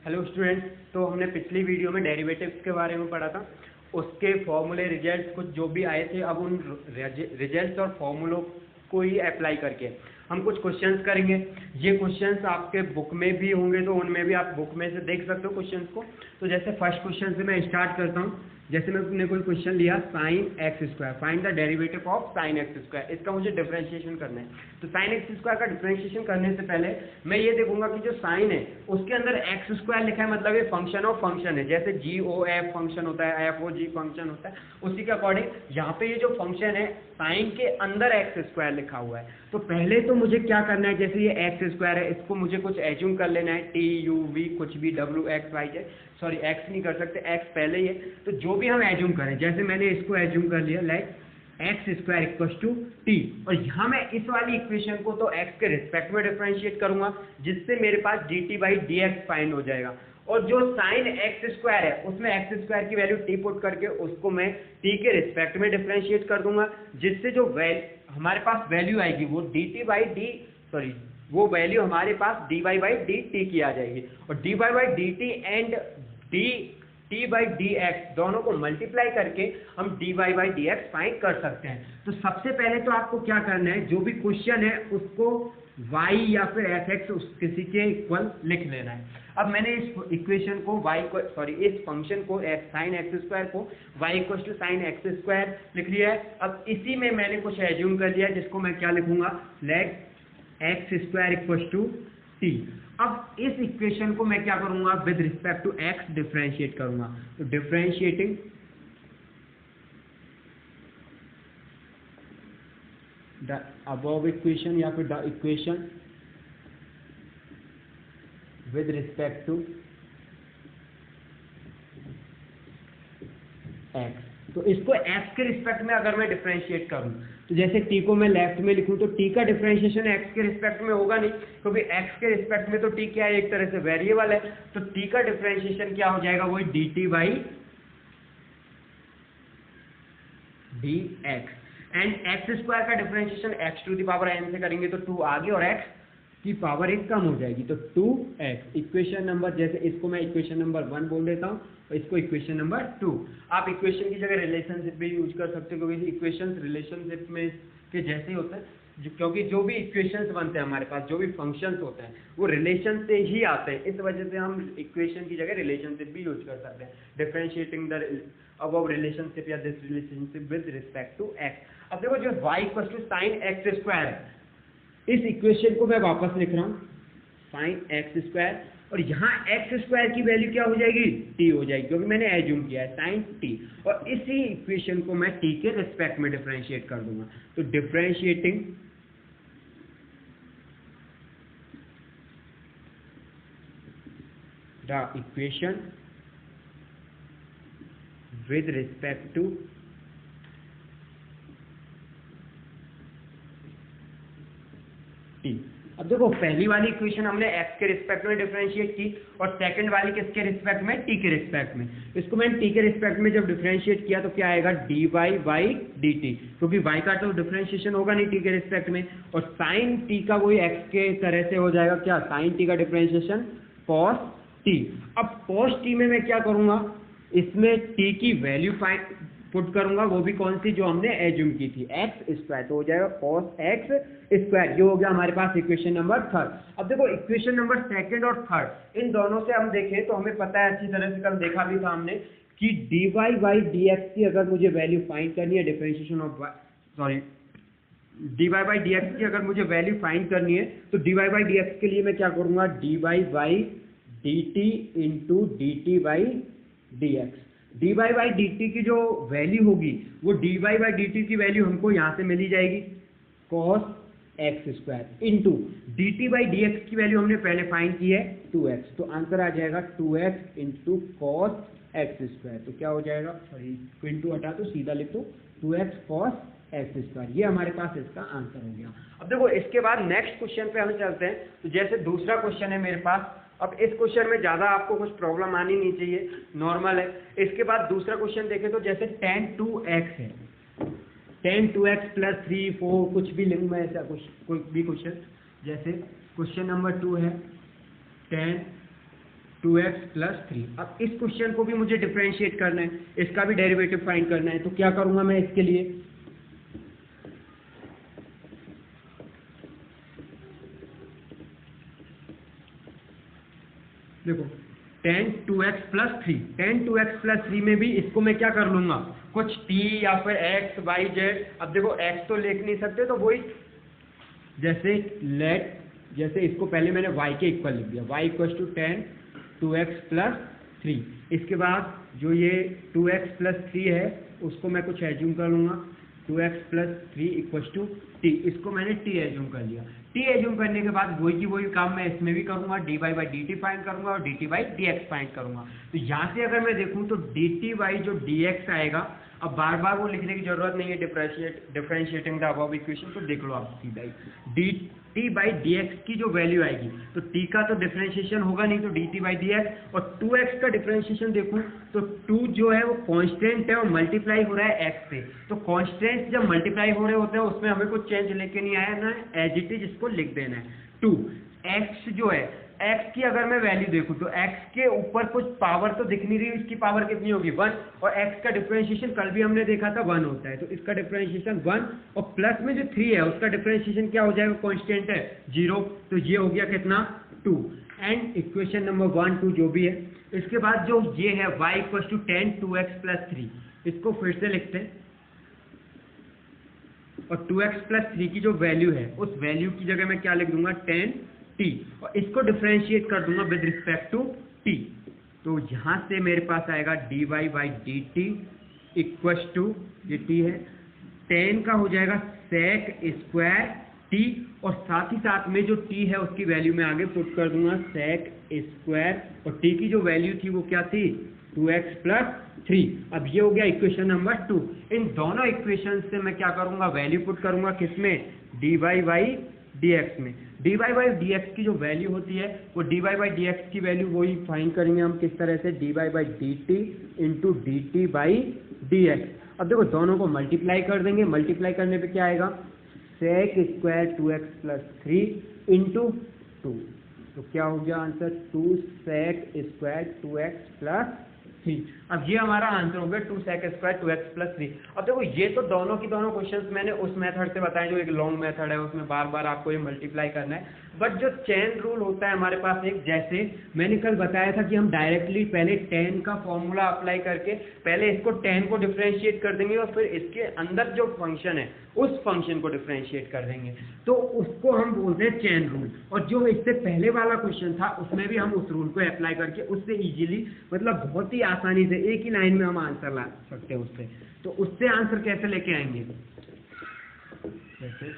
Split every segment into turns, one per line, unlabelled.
Hello students, तो हमने पिछली वीडियो में डेरिवेटिव्स के बारे में पढ़ा था। उसके फॉर्मूले रिजल्ट्स कुछ जो भी आए थे, अब उन रिजल्ट्स और फॉर्मूलों को ही अप्लाई करके हम कुछ क्वेश्चंस करेंगे। ये क्वेश्चंस आपके बुक में भी होंगे, तो उनमें भी आप बुक में से देख सकते हो क्वेश्चंस को। तो जैसे फर्स्ट क्वेश्चन से मैं स्टार्ट करता हूँ। जैसे मैंने कोई क्वेश्चन लिया, sine x square, find the derivative of sine x square. इसका मुझे डिफरेंशिएशन करना है। तो साइन एक्स स्क्वायर का डिफरेंशिएशन करने से पहले मैं ये देखूंगा कि जो साइन है उसके अंदर एक्स स्क्वायर लिखा है, मतलब ये फंक्शन ऑफ फंक्शन है। जैसे जी ओ एफ फंक्शन होता है, एफ ओ जी फंक्शन होता है, उसी के अकॉर्डिंग यहाँ पे ये जो फंक्शन है साइन के अंदर एक्स स्क्वायर लिखा हुआ है। तो पहले तो मुझे क्या करना है, जैसे ये एक्स स्क्वायर है, इसको मुझे कुछ एज्यूम कर लेना है, टी यू वी कुछ भी, W X Y Z, sorry X नहीं कर सकते, एक्स पहले ही है। तो जो भी हम एज्यूम करें, जैसे मैंने इसको एज्यूम कर लिया like X square equal to T, और यहाँ मैं इस वाली इक्वेशन को तो एक्स के रिस्पेक्ट में डिफरेंशिएट करूंगा, जिससे मेरे पास d t by D x find हो जाएगा। और जो साइन एक्स स्क्वायर है उसमें एक्स स्क्वायर की वैल्यू टी पुट करके उसको मैं टी के रिस्पेक्ट में डिफरेंशिएट कर दूंगा, जिससे जो हमारे पास वैल्यू आएगी वो d t by d, sorry वो वैल्यू हमारे पास d y by d t की आ जाएगी। और d y by d t and d t by D x दोनों को मल्टीप्लाई करके हम d y by D x find कर सकते हैं। तो सबसे पहले तो आपको क्या करना है, जो भी क्वेश्चन है उसको y या फिर एफ एक्स किसी के इक्वल लिख लेना है। अब मैंने इस इक्वेशन को y को, सॉरी इस फंक्शन को साइन एक्स स्क्वायर को y equal to sine x square लिख लिया है। अब इसी में मैंने कुछ एज्यूम कर लिया है, जिसको मैं क्या लिखूंगा, let X square equal to T. अब इस इक्वेशन को मैं क्या करूंगा, with respect to X differentiate करूंगा। तो डिफरेंशिएटिंग द अबव इक्वेशन या फिर the equation with respect to X. तो इसको एक्स के रिस्पेक्ट में अगर मैं डिफरेंशिएट करूं, तो जैसे t को मैं लेफ्ट में लिखूं तो t का डिफरेंशिएशन x के रिस्पेक्ट में होगा नहीं, क्योंकि x के रिस्पेक्ट में तो t क्या है, एक तरह से वेरिएबल है। तो t का डिफरेंशिएशन क्या हो जाएगा, वही dt by dx। And x square का differentiation x to the power n से करेंगे तो 2 आगे और x की पावर 1 कम हो जाएगी, तो 2x। इक्वेशन नंबर, जैसे इसको मैं इक्वेशन नंबर 1 बोल देता हूँ और इसको इक्वेशन नंबर 2। आप इक्वेशन की जगह रिलेशनशिप भी यूज कर सकते हो, क्योंकि इक्वेशंस रिलेशनशिप में के जैसे ही होता है। क्योंकि जो भी इक्वेशंस बनते हैं हमारे पास, जो भी फंक्शंस होते हैं वो रिलेशन से ही आते हैं, इस वजह से हम इक्वेशन की जगह रिलेशनशिप भी यूज कर सकते हैं। डिफरेंशिएटिंग द अबव रिलेशनशिप या this relationship with respect to X. अब देखो, जो y equal to sine x square है, इस इक्वेशन को मैं वापस लिख रहा हूं, साइन एक्स स्क्वायर, और यहाँ एक्स स्क्वायर की वैल्यू क्या हो जाएगी, t हो जाएगी, क्योंकि मैंने एज्यूम किया है साइन t। और इसी इक्वेशन को मैं t के रिस्पेक्ट में डिफरेंशिएट कर दूंगा। तो differentiating the equation with respect to t। अब देखो, पहली वाली इक्वेशन हमने x के रिस्पेक्ट में डिफरेंशिएट की, और सेकंड वाली किसके रिस्पेक्ट में, t के रिस्पेक्ट में। इसको मैंने t के रिस्पेक्ट में जब डिफरेंशिएट किया तो क्या आएगा, dy बाई dt, क्योंकि y का तो डिफरेंशिएशन होगा नहीं t के रिस्पेक्ट में, और साइन t का वही x के तरह से हो जाएगा, क्या, साइन t का डिफरेंशिएशन cos t। अब cos t में मैं क्या करूंगा, इसमें t की वैल्यू पुट करूंगा, वो भी कौन सी, जो हमने एज्यूम की थी, एक्स स्क्वायर, तो हो जाएगा cos x स्क्वायर। ये हो गया हमारे पास इक्वेशन नंबर 3। अब देखो, इक्वेशन नंबर 2 और 3, इन दोनों से हम देखें तो हमें पता है अच्छी तरह से, कल देखा भी था हमने, कि dy बाई dx की अगर मुझे वैल्यू फाइंड करनी है, differentiation of, sorry dy by dx की अगर मुझे वैल्यू फाइंड करनी है, तो dy बाई dx के लिए मैं क्या करूंगा, dy by dt into dt by dx। dy by dt की जो वैल्यू होगी, वो dy बाई dt की वैल्यू हमको यहाँ से मिली जाएगी, cos x square, into dt by dx की वैल्यू हमने पहले फाइंड की है 2x। तो आंसर आ जाएगा 2x into cos x square. तो क्या हो जाएगा, सॉरी इंटू हटा तो सीधा लिख दो, 2x cos x स्क्वायर। ये हमारे पास इसका आंसर हो गया। अब देखो, इसके बाद नेक्स्ट क्वेश्चन पे हम चलते हैं। तो जैसे दूसरा क्वेश्चन है मेरे पास, अब इस क्वेश्चन में ज्यादा आपको कुछ प्रॉब्लम आनी नहीं चाहिए, नॉर्मल है। इसके बाद दूसरा क्वेश्चन देखें तो जैसे tan 2x है, tan 2x प्लस 3 4 कुछ भी लिखूं मैं, ऐसा कुछ कोई भी क्वेश्चन, जैसे क्वेश्चन नंबर 2 है tan 2x प्लस 3। अब इस क्वेश्चन को भी मुझे डिफरेंशिएट करना है, इसका भी डेरिवेटिव फाइंड करना है। तो क्या करूंगा मैं इसके लिए, देखो tan 2x plus 3, tan 2x plus 3 में भी इसको मैं क्या कर लूंगा, कुछ t या फिर x y z। अब देखो x तो लिख नहीं सकते, तो वही जैसे इसको पहले मैंने y के इक्वल लिख दिया, y equal to tan 2x plus 3। इसके बाद जो ये 2x प्लस 3 है उसको मैं कुछ एज्यूम कर लूंगा, 2x plus 3 equal to t। इसको मैंने t एज्यूम कर लिया। t एज्यूम करने के बाद वही की वही काम मैं इसमें भी करूंगा, dy बाई dt फाइंड करूंगा और dt बाई dx फाइंड करूंगा। तो यहाँ से अगर मैं देखूं तो dt बाई जो dx आएगा, अब बार बार वो लिखने की जरूरत नहीं है, डिफरेंशिएटिंग द अबव इक्वेशन। तो देख लो आप सीधा ही dt बाई dx की जो वैल्यू आएगी, तो t का तो डिफरेंशिएशन होगा नहीं, तो dt बाई dx। और 2x का डिफरेंशिएशन देखूं तो 2 जो है वो कांस्टेंट है और मल्टीप्लाई हो रहा है x से। तो कांस्टेंट जब मल्टीप्लाई हो रहे होते हैं उसमें हमें कुछ चेंज लेके नहीं आया ना, एज इट इज इसको लिख देना है। 2 x जो है, x की अगर मैं वैल्यू देखूं तो x के ऊपर कुछ पावर तो दिख नहीं रही, इसकी पावर कितनी होगी 1, और x का डिफरेंशिएशन कल भी हमने देखा था 1 होता है, तो इसका डिफरेंशिएशन 1, और प्लस में जो 3 है उसका डिफरेंशिएशन क्या हो जाएगा, कांस्टेंट है 0, तो ये हो गया कितना 2। एंड इक्वेशन नंबर 1 2 जो भी है। इसके बाद जो ये है y equal to tan 2x plus 3, इसको फिर से लिखते हैं, और 2x प्लस 3 की जो वैल्यू है उस वैल्यू की जगह मैं क्या लिख दूंगा, tan t, और इसको डिफरेंशिएट कर दूंगा विद रिस्पेक्ट टू t। तो यहां से मेरे पास आएगा dy by dt equal to, ये t है, tan का हो जाएगा sec स्क्वायर t, और साथ ही साथ में जो t है उसकी वैल्यू में आगे पुट कर दूंगा sec स्क्वायर, और t की जो वैल्यू थी वो क्या थी, 2x प्लस 3। अब ये हो गया इक्वेशन नंबर 2। इन दोनों इक्वेशन से मैं क्या करूंगा, वैल्यू पुट करूंगा किसमें, dy बाई dx में। dy बाई dx की जो वैल्यू होती है वो dy बाई dx की वैल्यू वही फाइंड करेंगे हम किस तरह से, dy by dt into dt by dx। अब देखो दोनों को मल्टीप्लाई कर देंगे, मल्टीप्लाई करने पे क्या आएगा, sec square 2x plus 3 into 2, तो क्या हो गया answer, 2 sec square 2x plus 3। अब ये हमारा आंसर हो गया 2 sec स्क्वायर 2x प्लस 3। अब देखो ये तो दोनों की दोनों क्वेश्चंस मैंने उस मेथड से बताए जो एक लॉन्ग मेथड है, उसमें बार बार आपको ये मल्टीप्लाई करना है। बट जो चेन रूल होता है हमारे पास एक, जैसे मैंने कल बताया था कि हम डायरेक्टली पहले tan का फॉर्मूला अप्लाई करके पहले इसको tan को डिफरेंशिएट कर देंगे और फिर इसके अंदर जो फंक्शन है उस फंक्शन को डिफरेंशिएट कर देंगे, तो उसको हम बोलते हैं चेन रूल। और जो इससे पहले वाला क्वेश्चन था उसमें भी हम उस रूल को अप्लाई करके उससे इजीली, मतलब बहुत ही आसानी से एक ही लाइन में हम आंसर ला सकते हैं उससे। तो उससे आंसर कैसे लेके आएंगे, जैसे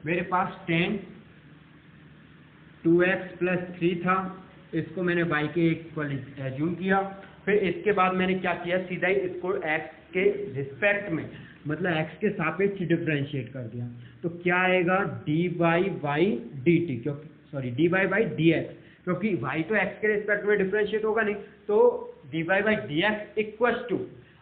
मेरे पास tan 2x प्लस 3 था, इसको मैंने y के इक्वल एज्यूम किया, फिर इसके बाद मैंने क्या किया, सीधा ही इसको x के रिस्पेक्ट में, मतलब x के सापेक्ष डिफरेंशिएट कर दिया। तो क्या आएगा, dy बाई dt, क्योंकि सॉरी dy बाई dx, क्योंकि y तो x के रिस्पेक्ट में डिफरेंशिएट होगा नहीं, तो dy by dx equal to,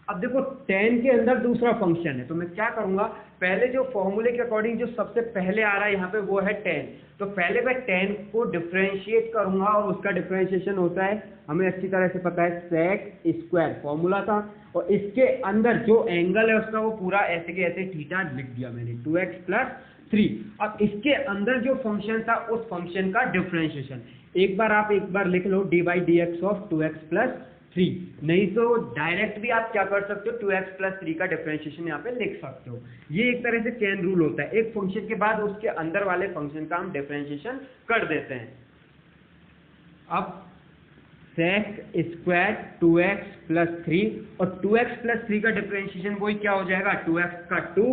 अब देखो tan के अंदर दूसरा फंक्शन है, तो मैं क्या करूंगा, पहले जो फॉर्मूले के अकॉर्डिंग जो सबसे पहले आ रहा है यहाँ पे वो है tan, तो पहले मैं tan को डिफरेंशिएट करूंगा, और उसका डिफरेंशिएशन होता है, हमें अच्छी तरह से पता है, sec स्क्वायर फॉर्मूला था, और इसके अंदर जो एंगल है उसका वो पूरा ऐसे के ऐसे थीटा लिख दिया मैंने, 2x प्लस 3। अब इसके अंदर जो फंक्शन था उस फंक्शन का डिफरेंशिएशन एक बार लिख लो, dy by dx of 2x plus 3, नहीं तो डायरेक्ट भी आप क्या कर सकते हो, 2x प्लस 3 का डिफरेंशिएशन यहाँ पे लिख सकते हो। ये एक तरह से चेन रूल होता है, एक फंक्शन के बाद उसके अंदर वाले फंक्शन का हम डिफरेंशिएशन कर देते हैं। अब sec स्क्वायर 2x प्लस 3 और 2x प्लस 3 का डिफरेंशिएशन वही क्या हो जाएगा, 2x का 2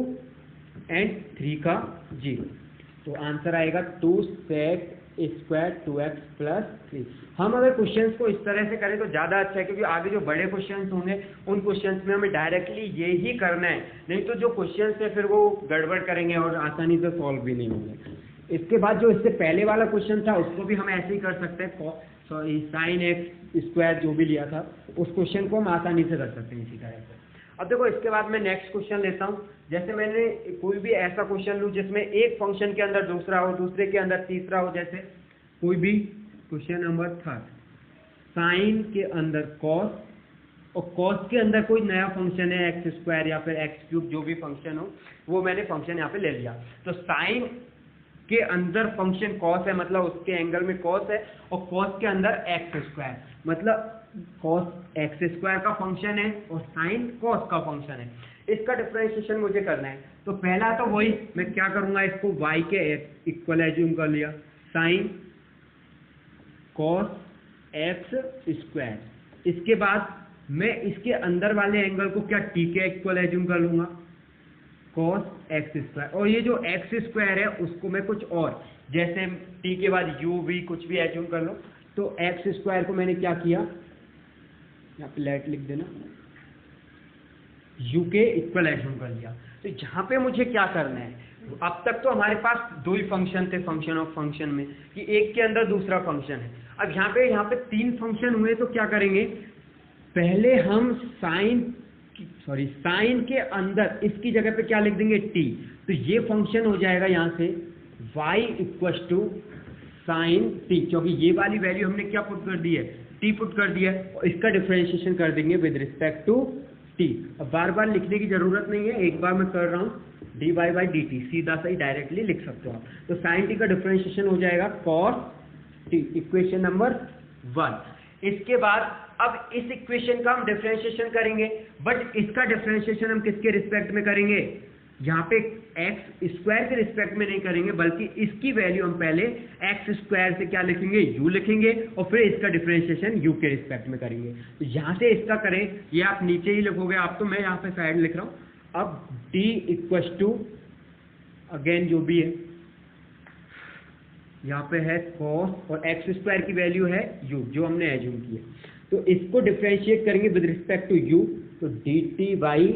एंड 3 का 0, तो आंसर आएगा 2 sec स्क्वायर 2x प्लस 3। हम अगर क्वेश्चंस को इस तरह से करें तो ज़्यादा अच्छा है, क्योंकि आगे जो बड़े क्वेश्चंस होंगे उन क्वेश्चंस में हमें डायरेक्टली ये ही करना है, नहीं तो जो क्वेश्चंस है फिर वो गड़बड़ करेंगे और आसानी से सॉल्व भी नहीं होंगे। इसके बाद जो इससे पहले वाला क्वेश्चन था उसको भी हम ऐसे ही कर सकते हैं, सॉरी साइन एक्स स्क्वायर जो भी लिया था उस क्वेश्चन को हम आसानी से कर सकते हैं इसी तरह से। अब देखो इसके बाद मैं नेक्स्ट क्वेश्चन लेता हूँ, जैसे मैंने कोई भी ऐसा क्वेश्चन लूँ जिसमें एक फंक्शन के अंदर दूसरा हो, दूसरे के अंदर तीसरा हो, जैसे कोई भी क्वेश्चन नंबर 3, साइन के अंदर कॉस, और कॉस के अंदर कोई नया फंक्शन है एक्स स्क्वायर या फिर एक्स क्यूब, जो भी फंक्शन हो वो मैंने फंक्शन यहाँ पे ले लिया। तो साइन के अंदर फंक्शन कॉस है, मतलब उसके एंगल में कॉस है, और कॉस के अंदर एक्स स्क्वायर, मतलब कॉस एक्स स्क्वायर का फंक्शन है और साइन कॉस का फंक्शन है। इसका डिफरेंशिएशन मुझे करना है। तो पहला तो वही मैं क्या करूंगा, इसको y के इक्वल एज्यूम कर लिया, साइन कॉस एक्स स्क्वायर। इसके बाद मैं इसके अंदर वाले एंगल को क्या t के इक्वल एज्यूम कर लूंगा, कॉस एक्स स्क्वायर। और ये जो एक्स स्क्वायर है उसको मैं कुछ और, जैसे t के बाद u v कुछ भी एज्यूम कर लो। तो एक्स स्क्वायर को मैंने क्या किया, यहाँ पे लेट लिख देना, u के इक्वल एज्यूम कर लिया। तो यहाँ पे मुझे क्या करना है, अब तक तो हमारे पास दो ही फंक्शन थे फंक्शन ऑफ फंक्शन में, कि एक के अंदर दूसरा फंक्शन है। अब यहाँ पे तीन फंक्शन हुए, तो क्या करेंगे, पहले हम साइन के अंदर इसकी जगह पे क्या लिख देंगे, t। तो ये फंक्शन हो जाएगा यहाँ से y equal to sine t, क्योंकि ये वाली वैल्यू हमने क्या पुट कर दी है, t पुट कर दिया है, और इसका डिफरेंशिएशन कर देंगे विद रिस्पेक्ट टू t। अब बार बार लिखने की जरूरत नहीं है, एक बार मैं कर रहा हूँ dy बाई डी टी, सीधा सही डायरेक्टली लिख सकते हो आप। तो साइन t का डिफरेंशिएशन हो जाएगा cos t, इक्वेशन नंबर 1। इसके बाद अब इस इक्वेशन का हम डिफरेंशिएशन करेंगे, बट इसका डिफरेंशिएशन हम किसके रिस्पेक्ट में करेंगे, यहाँ पे एक्स स्क्वायर के रिस्पेक्ट में नहीं करेंगे, बल्कि इसकी वैल्यू हम पहले एक्स स्क्वायर से क्या लिखेंगे, u लिखेंगे, और फिर इसका डिफरेंशिएशन u के रिस्पेक्ट में करेंगे। तो यहाँ से इसका करें, ये आप नीचे ही लिखोगे, आप तो मैं यहाँ पे साइड लिख रहा हूँ। अब t इक्वल टू अगेन जो भी है, यहाँ पे है cos और एक्स स्क्वायर की वैल्यू है u, जो हमने एज्यूम की है। तो इसको डिफरेंशिएट करेंगे विद रिस्पेक्ट टू u, तो dt बाई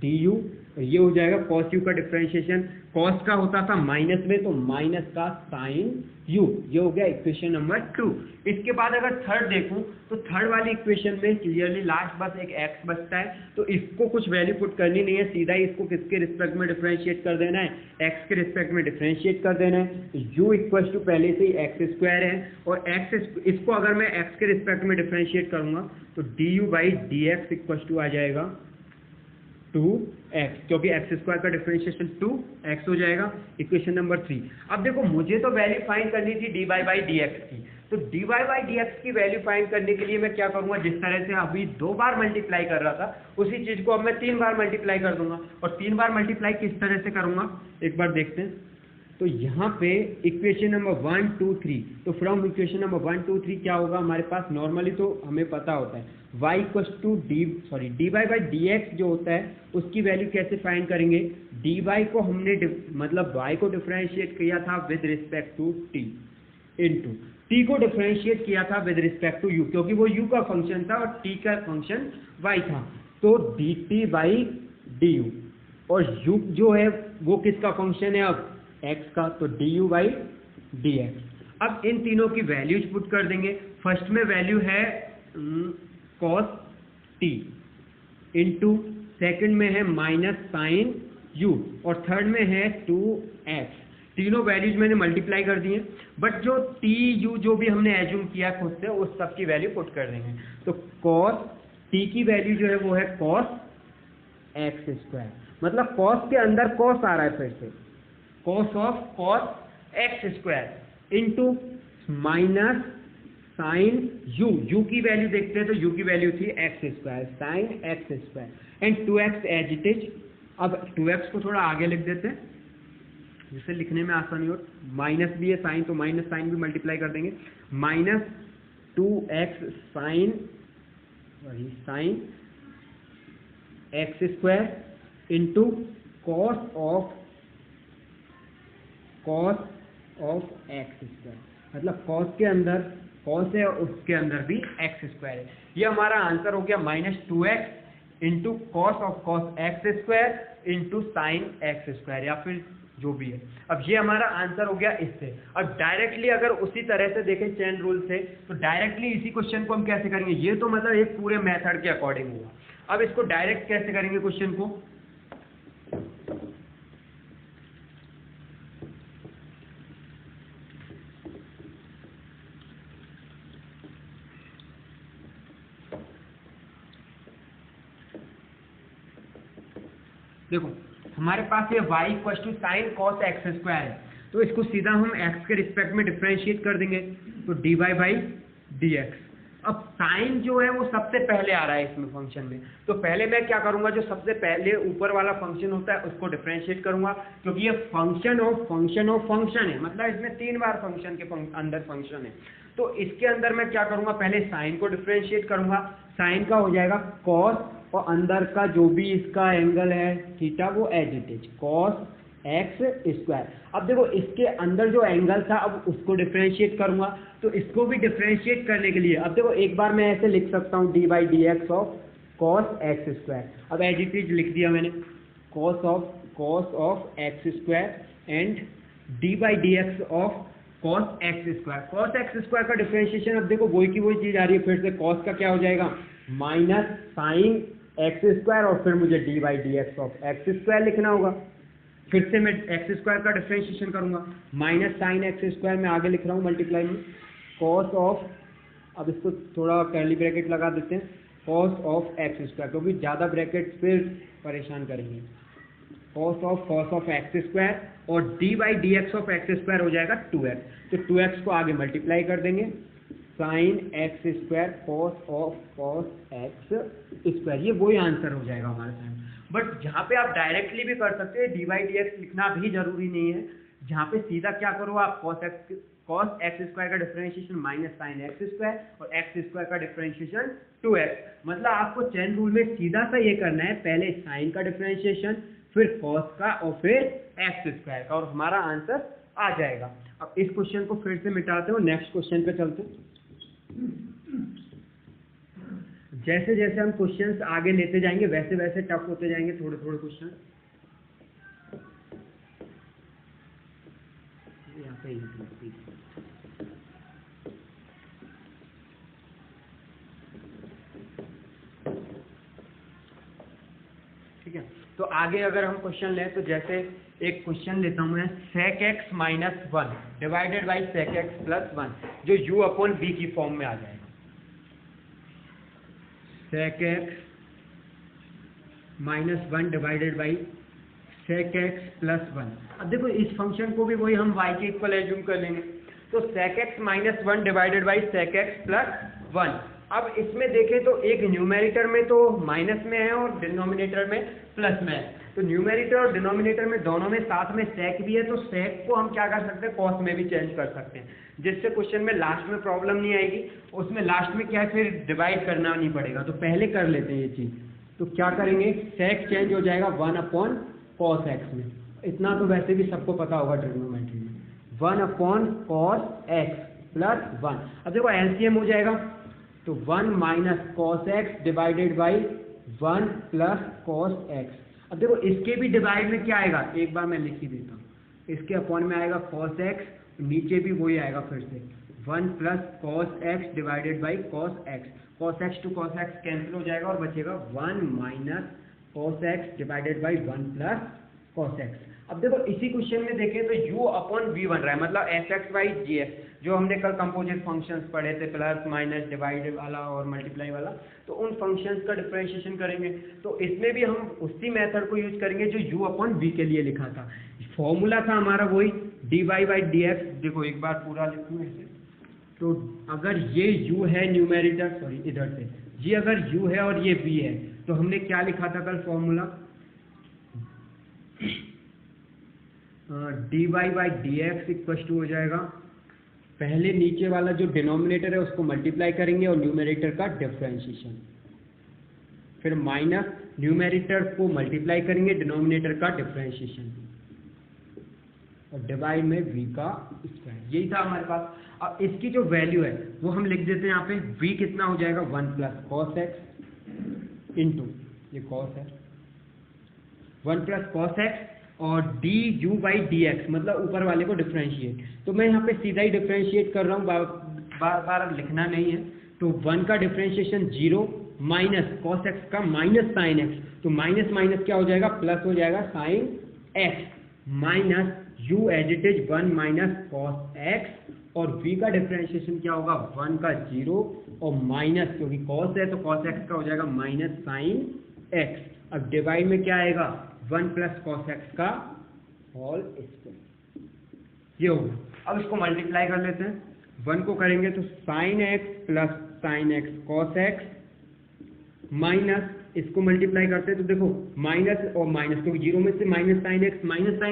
डी यू, ये हो जाएगा cos u का डिफरेंशिएशन। cos का होता था माइनस में, तो माइनस का साइन u, ये हो गया इक्वेशन नंबर 2। इसके बाद अगर थर्ड देखूं, तो थर्ड वाली इक्वेशन में क्लियरली लास्ट बस एक x बचता है, तो इसको कुछ वैल्यू पुट करनी नहीं है, सीधा ही इसको किसके रिस्पेक्ट में डिफरेंशिएट कर देना है, x के रिस्पेक्ट में डिफरेंशिएट कर देना है। तो u इक्वल टू पहले से ही एक्स स्क्वायर है, और x इसको अगर मैं x के रिस्पेक्ट में डिफरेंशिएट करूंगा, तो du by D x equal to आ जाएगा 2x, क्योंकि एक्स स्क्वायर का डिफरेंशिएशन 2x हो जाएगा, इक्वेशन नंबर 3। अब देखो मुझे तो वैल्यू फाइंड करनी थी dy बाई डी एक्स की, तो dy बाई डी एक्स की वैल्यू फाइंड करने के लिए मैं क्या करूंगा, जिस तरह से अभी 2 बार मल्टीप्लाई कर रहा था, उसी चीज को अब मैं 3 बार मल्टीप्लाई कर दूंगा। और 3 बार मल्टीप्लाई किस तरह से करूंगा, एक बार देखते हैं। तो यहाँ पे इक्वेशन नंबर 1 2 3, तो फ्रॉम इक्वेशन नंबर 1 2 3 क्या होगा हमारे पास, नॉर्मली तो हमें पता होता है y equal to dy by D X जो होता है उसकी वैल्यू कैसे फाइंड करेंगे, dy को हमने मतलब y को डिफरेंशिएट किया था with respect to t, into t को डिफरेंशिएट किया था विद रिस्पेक्ट टू u, क्योंकि वो u का फंक्शन था और t का फंक्शन y था, तो dt बाई डी यू, और u जो है वो किसका फंक्शन है अब x का, तो du बाई डी एक्स। अब इन तीनों की वैल्यूज पुट कर देंगे। फर्स्ट में वैल्यू है cos t, इंटू सेकेंड में है माइनस साइन u, और थर्ड में है 2x। तीनों वैल्यूज मैंने मल्टीप्लाई कर दी हैं, बट जो t u जो भी हमने एज्यूम किया खुद से, उस सब की वैल्यू पुट कर देंगे। तो cos t की वैल्यू जो है वो है cos x स्क्वायर, मतलब cos के अंदर cos आ रहा है, फिर से cos of cos x square into minus sine u की वैल्यू देखते हैं, तो u की वैल्यू थी X square, sine x square and 2x as it is. अब 2x को थोड़ा आगे लिख देते हैं जिससे लिखने में आसानी हो, माइनस भी है साइन, तो माइनस साइन भी मल्टीप्लाई कर देंगे, minus 2x sine x square into cos of x square, मतलब कॉस के अंदर कॉस है और उसके अंदर भी एक्स स्क्वायर है। ये हमारा आंसर हो गया -2x into cos of cos x square into sine x square, या फिर जो भी है। अब ये हमारा आंसर हो गया इससे। अब डायरेक्टली अगर उसी तरह से देखें चेन रूल से, तो डायरेक्टली इसी क्वेश्चन को हम कैसे करेंगे, ये तो मतलब एक पूरे मेथड के अकॉर्डिंग हुआ। अब इसको डायरेक्ट कैसे करेंगे क्वेश्चन को, देखो हमारे पास ये y equal to sine cos x square है, तो इसको सीधा हम x के रिस्पेक्ट में डिफरेंशिएट कर देंगे, तो dy बाई डी एक्स। अब साइन जो है वो सबसे पहले आ रहा है इसमें फंक्शन में, तो पहले मैं क्या करूंगा, जो सबसे पहले ऊपर वाला फंक्शन होता है उसको डिफरेंशिएट करूंगा, क्योंकि ये फंक्शन ऑफ फंक्शन है, मतलब इसमें 3 बार फंक्शन के अंदर फंक्शन है। तो इसके अंदर मैं क्या करूंगा, पहले साइन को डिफरेंशिएट करूंगा, साइन का हो जाएगा कॉस, और अंदर का जो भी इसका एंगल है थीटा वो as it is cos x square. अब देखो इसके अंदर जो एंगल था अब उसको डिफरेंशिएट करूंगा, तो इसको भी डिफरेंशिएट करने के लिए अब देखो एक बार मैं ऐसे लिख सकता हूँ D by D x of cos x square. अब एज इट इज लिख दिया मैंने, cos of x square and D by D x of cos x square. Cos x square का डिफरेंशिएशन अब देखो वही की वही चीज आ रही है, फिर से कॉस का क्या हो जाएगा माइनस साइन एक्स स्क्वायर, और फिर मुझे D by D x of x square लिखना होगा। फिर से मैं एक्स स्क्वायर का डिफरेंशिएशन करूंगा, माइनस साइन एक्स स्क्वायर में आगे लिख रहा हूँ मल्टीप्लाई में कॉस ऑफ, अब इसको थोड़ा कर्ली ब्रैकेट लगा देते हैं, कॉस ऑफ एक्स स्क्वायर, क्योंकि ज़्यादा ब्रैकेट फिर परेशान करेंगे, कॉस ऑफ एक्स स्क्वायर, और D by D x of x square हो जाएगा 2x, तो 2x को आगे मल्टीप्लाई कर देंगे, sine x square cos x square, ये वही आंसर हो जाएगा हमारे सामने। बट जहाँ पे आप डायरेक्टली भी कर सकते हैं, डी बाई डी एक्स लिखना भी जरूरी नहीं है, जहाँ पे सीधा क्या करो आप कॉस एक्स स्क्वायर का differentiation minus sine x square, और एक्स स्क्वायर का डिफरेंशिएशन 2x, मतलब आपको चेन रूल में सीधा सा ये करना है, पहले साइन का डिफरेंशिएशन, फिर कॉस का, और फिर एक्स स्क्वायर का, और हमारा आंसर आ जाएगा। अब इस क्वेश्चन को फिर से मिटाते हो, नेक्स्ट क्वेश्चन पे चलते हैं। जैसे जैसे हम क्वेश्चंस आगे लेते जाएंगे वैसे वैसे टफ होते जाएंगे थोड़े थोड़े क्वेश्चन। यहाँ पे ठीक है, तो आगे अगर हम क्वेश्चन लें तो जैसे एक क्वेश्चन लेता हूं मैं, sec x minus 1 divided by sec x plus 1, जो u अपॉन b की फॉर्म में आ जाएगा। sec x minus 1 divided by sec x plus 1। अब देखो इस फंक्शन को भी वही हम y के इक्वल एज्यूम कर लेंगे, तो sec x minus 1 divided by sec x plus 1। अब इसमें देखें तो एक न्यूमेरेटर में तो माइनस में है और डिनोमिनेटर में प्लस में है, तो न्यूमेरेटर और डिनोमिनेटर में दोनों में साथ में sec भी है, तो sec को हम क्या कर सकते हैं कॉस में भी चेंज कर सकते हैं, जिससे क्वेश्चन में लास्ट में प्रॉब्लम नहीं आएगी। उसमें लास्ट में क्या है फिर डिवाइड करना नहीं पड़ेगा, तो पहले कर लेते हैं ये चीज। तो क्या करेंगे, sec चेंज हो जाएगा 1 अपॉन कॉस एक्स में, इतना तो वैसे भी सबको पता होगा ट्रिग्नोमेट्री में, 1 अपॉन कॉस एक्स प्लस 1। अब देखो एलसीएम हो जाएगा, तो 1 minus cos x divided by 1 plus cos X. अब देखो इसके भी डिवाइड में क्या आएगा, एक बार मैं लिख ही देता हूँ, इसके अपॉन में आएगा कॉस एक्स, नीचे भी वही आएगा फिर से 1 plus cos x divided by cos X, cos X to cos x cancel हो जाएगा और बचेगा 1 minus cos x divided by 1 plus cos X. अब देखो इसी क्वेश्चन में देखें तो u अपॉन v बन रहा है, मतलब F X by G X, जो हमने कल कंपोजिट फंक्शंस पढ़े थे, प्लस माइनस डिवाइड वाला और मल्टीप्लाई वाला, तो उन फंक्शंस का डिफरेंशिएशन करेंगे। तो इसमें भी हम उसी मेथड को यूज करेंगे जो u अपॉन v के लिए लिखा था, फॉर्मूला था हमारा वही dy बाई डी एक्स। देखो एक बार पूरा लिखूँ ऐसे, तो अगर ये u है न्यूमेरेटर, सॉरी इधर से ये अगर u है और ये v है, तो हमने क्या लिखा था कल formula, dy by D x equal to हो जाएगा, पहले नीचे वाला जो डिनोमिनेटर है उसको मल्टीप्लाई करेंगे और न्यूमेरेटर का डिफरेंशिएशन, फिर माइनस न्यूमेरेटर को मल्टीप्लाई करेंगे डिनोमिनेटर का डिफरेंशिएशन, और डिवाइड में v का स्क्वायर। यही था हमारे पास। अब इसकी जो वैल्यू है वो हम लिख देते हैं यहाँ पे, v कितना हो जाएगा 1 प्लस कॉस एक्स इंटू, ये कॉस है 1 प्लस कॉस एक्स, और D u by D x, मतलब ऊपर वाले को डिफरेंशिएट। तो मैं यहाँ पे सीधा ही डिफरेंशिएट कर रहा हूँ, बार बार लिखना नहीं है। तो 1 का डिफरेंशिएशन 0 माइनस कॉस एक्स का माइनस साइन एक्स, तो माइनस माइनस क्या हो जाएगा प्लस हो जाएगा sine X, minus U as it is 1 minus cos X, और v का डिफरेंशिएशन क्या होगा 1 का 0 और माइनस, क्योंकि कॉस है तो कॉस एक्स का हो जाएगा माइनस साइन एक्स। अब डिवाइड में क्या आएगा 1 प्लस कॉस एक्स का होल स्क्वायर, ये होगा। अब इसको मल्टीप्लाई कर लेते हैं, 1 को करेंगे तो sign x plus sine x cos x minus इसको मल्टीप्लाई करते हैं तो देखो माइनस और माइनस, क्योंकि जीरो में से माइनस साइन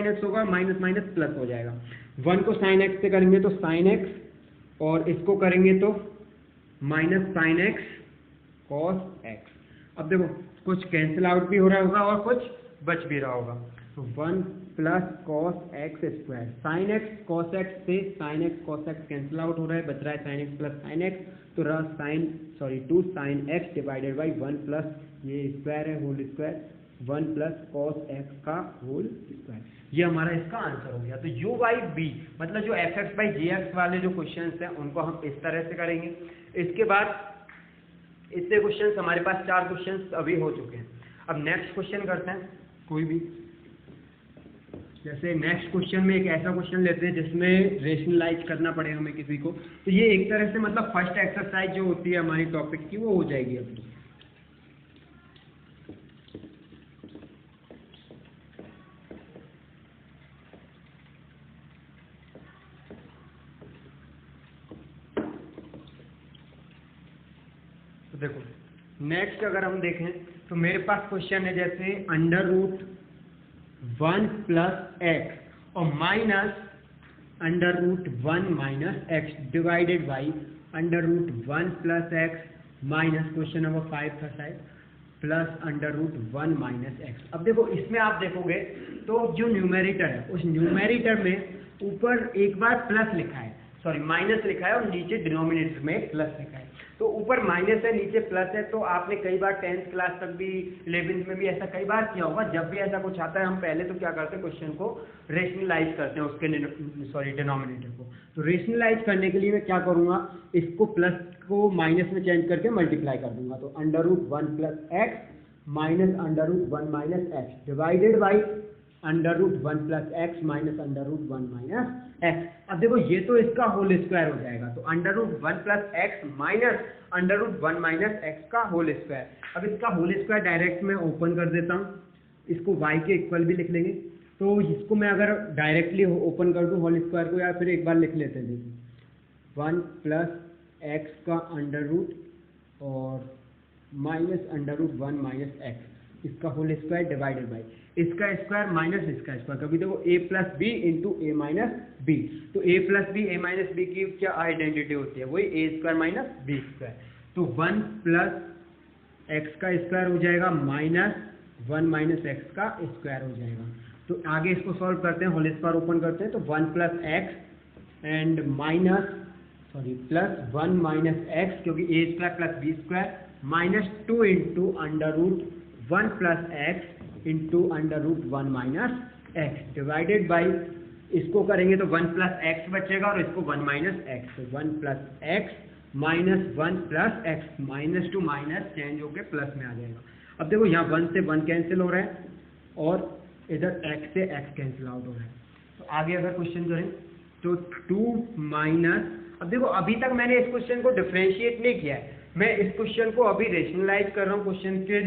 एक्स होगा, माइनस माइनस प्लस हो जाएगा। 1 को साइन एक्स से करेंगे तो साइन एक्स और इसको करेंगे तो minus sine x cos X. अब देखो कुछ कैंसिल आउट भी हो रहा होगा और कुछ बच भी रहा होगा, तो 1 plus cos x square, sine x cos x से sine x cos x cancel out हो रहा है, बच रहा है sine x plus sine x, तो रहा 2 sine x divided by 1 plus ये स्क्वायर है whole square 1 plus cos x का होल स्क्वायर। ये हमारा इसका आंसर हो गया। तो u बाई बी मतलब जो F X by G X वाले जो क्वेश्चंस हैं उनको हम इस तरह से करेंगे। इसके बाद इतने क्वेश्चंस हमारे पास 4 क्वेश्चंस अभी हो चुके हैं। अब नेक्स्ट क्वेश्चन करते हैं कोई भी, जैसे नेक्स्ट क्वेश्चन में एक ऐसा क्वेश्चन लेते हैं जिसमें रेशनलाइज करना पड़ेगा हमें किसी को, तो ये एक तरह से मतलब फर्स्ट एक्सरसाइज जो होती है हमारी टॉपिक की वो हो जाएगी अपनी। तो देखो नेक्स्ट अगर हम देखें तो मेरे पास क्वेश्चन है जैसे अंडर रूट 1 प्लस एक्स और minus under root 1 minus x divided by under root 1 plus X minus question number 5 था शायद plus under root 1 minus X. अब देखो इसमें आप देखोगे तो जो न्यूमेरेटर है उस न्यूमेरेटर में ऊपर एक बार प्लस लिखा है, सॉरी माइनस लिखा है और नीचे डिनोमिनेटर में प्लस लिखा है। तो ऊपर माइनस है नीचे प्लस है, तो आपने कई बार 10th क्लास तक भी 11th में भी ऐसा कई बार किया होगा। जब भी ऐसा कुछ आता है हम पहले तो क्या करते हैं क्वेश्चन को रेशनलाइज करते हैं उसके डिनोमिनेटर को। तो रेशनलाइज करने के लिए मैं क्या करूंगा, इसको प्लस को माइनस में चेंज करके मल्टीप्लाई कर दूंगा। तो under root 1 plus X minus under root 1 minus x divided by under root 1 plus X minus under root 1 minus X. अब देखो ये तो इसका होल स्क्वायर हो जाएगा, तो under root 1 plus X minus under root 1 minus X का whole square. अब इसका होल स्क्वायर डायरेक्ट में ओपन कर देता हूँ, इसको y के इक्वल भी लिख लेंगे। तो इसको मैं अगर डायरेक्टली ओपन कर दूँ होल स्क्वायर को, या फिर एक बार लिख लेते हैं, देखिए 1 प्लस एक्स का अंडर रूट और minus under root 1 minus X इसका होल स्क्वायर डिवाइडेड बाई इसका स्क्वायर माइनस इसका स्क्वायर। कभी देखो a plus B into A minus B, तो a plus B A minus B की क्या आइडेंटिटी होती है, वही A square minus B square. तो 1 प्लस एक्स का स्क्वायर हो जाएगा माइनस 1 माइनस एक्स का स्क्वायर हो जाएगा। तो आगे इसको सॉल्व करते हैं, होल स्क्वायर ओपन करते हैं, तो 1 plus x and minus plus 1 minus x, क्योंकि a square plus b square minus 2 into under root 1 plus x into under root 1 minus x divided by इसको करेंगे तो 1 प्लस एक्स बचेगा और इसको 1 माइनस एक्स, तो 1 plus X minus 1 plus X minus two minus change होकर plus में आ जाएगा। अब देखो यहाँ 1 से 1 कैंसिल हो रहा है और इधर x से x कैंसिल आउट हो रहा है। तो आगे अगर क्वेश्चन करें तो 2 माइनस, अब देखो अभी तक मैंने इस क्वेश्चन को डिफरेंशिएट नहीं किया है, मैं इस क्वेश्चन को अभी रेशनलाइज कर रहा हूँ क्वेश्चन के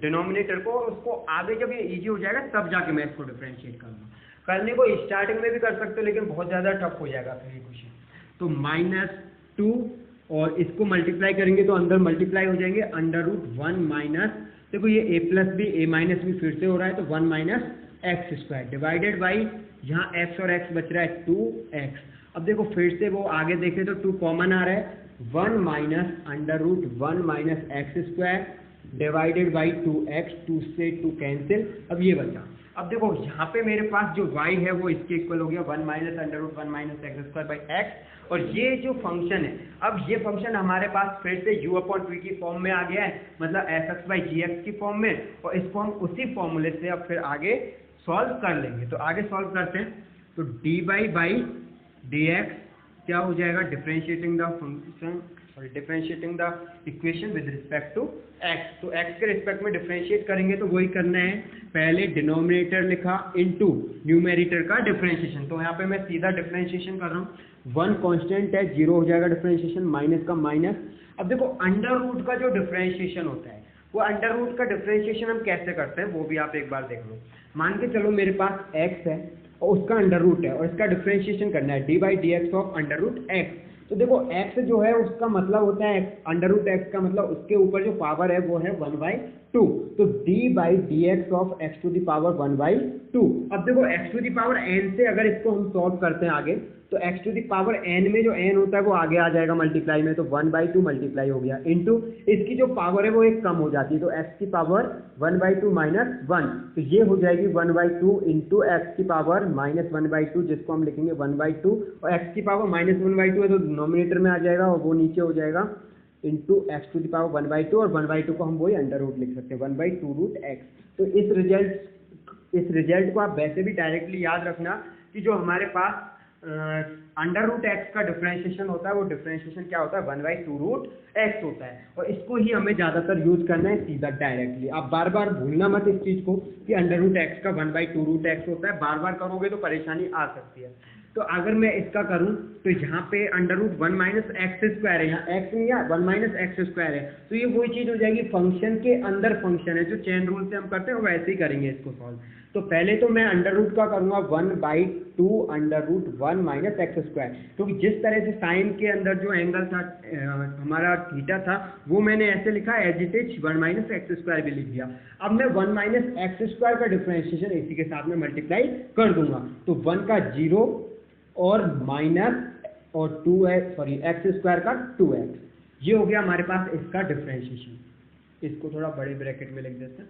डिनोमिनेटर को, और उसको आगे जब ये इजी हो जाएगा तब जाके मैं इसको डिफरेंशिएट करूँगा। करने को स्टार्टिंग में भी कर सकते हो लेकिन बहुत ज़्यादा टफ हो जाएगा फिर ये क्वेश्चन। तो -2 और इसको मल्टीप्लाई करेंगे तो अंदर मल्टीप्लाई हो जाएंगे अंडर रूट 1 माइनस, देखो ये a plus B A minus B फिर से हो रहा है, तो 1 minus x square divided by यहाँ x और x बच रहा है 2x। अब देखो फिर से वो आगे देखें तो 2 कॉमन आ रहा है, 1 minus under root 1 minus x square divided by 2x, 2 से 2 कैंसिल, अब ये बचा। अब देखो यहाँ पे मेरे पास जो y है वो इसके इक्वल हो गया 1 minus under root 1 minus x square by X, और ये जो फंक्शन है अब ये फंक्शन हमारे पास फिर से u अपॉन v की फॉर्म में आ गया है, मतलब F X by G X की फॉर्म में, और इसको हम उसी फॉर्मूले से अब फिर आगे सॉल्व कर लेंगे। तो आगे सॉल्व करते हैं, तो डी बाई डी एक्स क्या हो जाएगा, differentiating the function sorry differentiating the equation with respect to X. तो एक्स के रिस्पेक्ट में डिफरेंशिएट करेंगे तो वही करना है, पहले डिनोमिनेटर लिखा इनटू न्यूमेरेटर का डिफरेंशिएशन। तो यहाँ पे मैं सीधा डिफरेंशिएशन कर रहा हूँ, 1 कांस्टेंट है 0 हो जाएगा डिफरेंशिएशन, माइनस का माइनस। अब देखो अंडर रूट का जो डिफरेंशिएशन होता है वो अंडर रूट का डिफरेंशिएशन हम कैसे करते हैं वो भी आप एक बार देख लो। मान के चलो मेरे पास x है और उसका अंडर रूट है और इसका डिफरेंशिएशन करना है d/dx of under root x। तो देखो x जो है उसका मतलब होता है अंडर रूट x का मतलब उसके ऊपर जो पावर है वो है 1/2। तो d/dx of x to the power 1/2। अब देखो x to the power n से अगर इसको हम सॉल्व करते हैं आगे, तो x to the power n में जो n होता है वो आगे आ जाएगा मल्टीप्लाई में, तो 1/2 मल्टीप्लाई हो गया इनटू इसकी जो पावर है वो एक कम हो जाती है, तो x की पावर 1/2 माइनस 1, तो ये हो जाएगी 1/2 इंटू एक्स की पावर माइनस 1/2, जिसको हम लिखेंगे 1/2, और x की पावर माइनस 1/2 है तो डिनोमिनेटर में आ जाएगा और वो नीचे हो जाएगा into X to the power 1/2, और 1/2 को हम वही अंडर रूट लिख सकते हैं 1/2 रूट एक्स। तो इस रिजल्ट को आप वैसे भी डायरेक्टली याद रखना कि जो हमारे पास अंडर रूट एक्स का डिफरेंशिएशन होता है वो डिफरेंशिएशन क्या होता है 1/2 रूट एक्स होता है, और इसको ही हमें ज्यादातर यूज करना है सीधा डायरेक्टली। आप बार बार भूलना मत इस चीज को कि अंडर रूट एक्स का 1/2 रूट एक्स होता है, बार बार करोगे तो परेशानी आ सकती है। तो अगर मैं इसका करूं तो यहाँ पे under root 1 minus x square है, यहाँ एक्स नहीं है 1 माइनस एक्स स्क्वायर है, तो ये वही चीज हो जाएगी फंक्शन के अंदर फंक्शन है, जो चेन रूल से हम करते हैं वैसे ही करेंगे इसको सॉल्व। तो पहले तो मैं अंडर रूट का करूंगा 1/2 under root 1 minus x square, क्योंकि जिस तरह से साइन के अंदर जो एंगल था हमारा थीटा था वो मैंने ऐसे लिखा as it is 1 minus x square भी लिख दिया। अब मैं 1 माइनस एक्स स्क्वायर का डिफरेंशिएशन इसी के साथ में मल्टीप्लाई कर दूंगा, तो 1 का 0 और माइनस और 2x सॉरी एक्स स्क्वायर का 2x, ये हो गया हमारे पास इसका डिफरेंशिएशन। इसको थोड़ा बड़े ब्रैकेट में लिख देते हैं,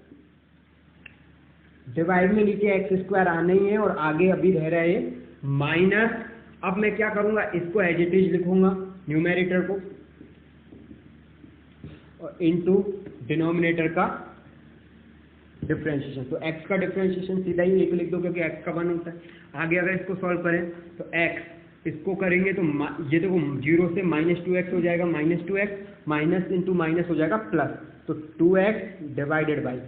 डिवाइड में नीचे एक्स स्क्वायर आना ही है और आगे अभी रह रहा है माइनस। अब मैं क्या करूंगा इसको एज इट इज लिखूंगा न्यूमेरेटर को, और इनटू डिनोमिनेटर का डिफरेंशिएशन। तो x का डिफरेंशिएशन सीधा ही एक लिख दो क्योंकि x का 1 होता है। आगे अगर इसको सॉल्व करें तो x इसको करेंगे तो ये देखो 0 से -2x हो जाएगा, -2x माइनस इंटू माइनस हो जाएगा प्लस, तो 2x divided by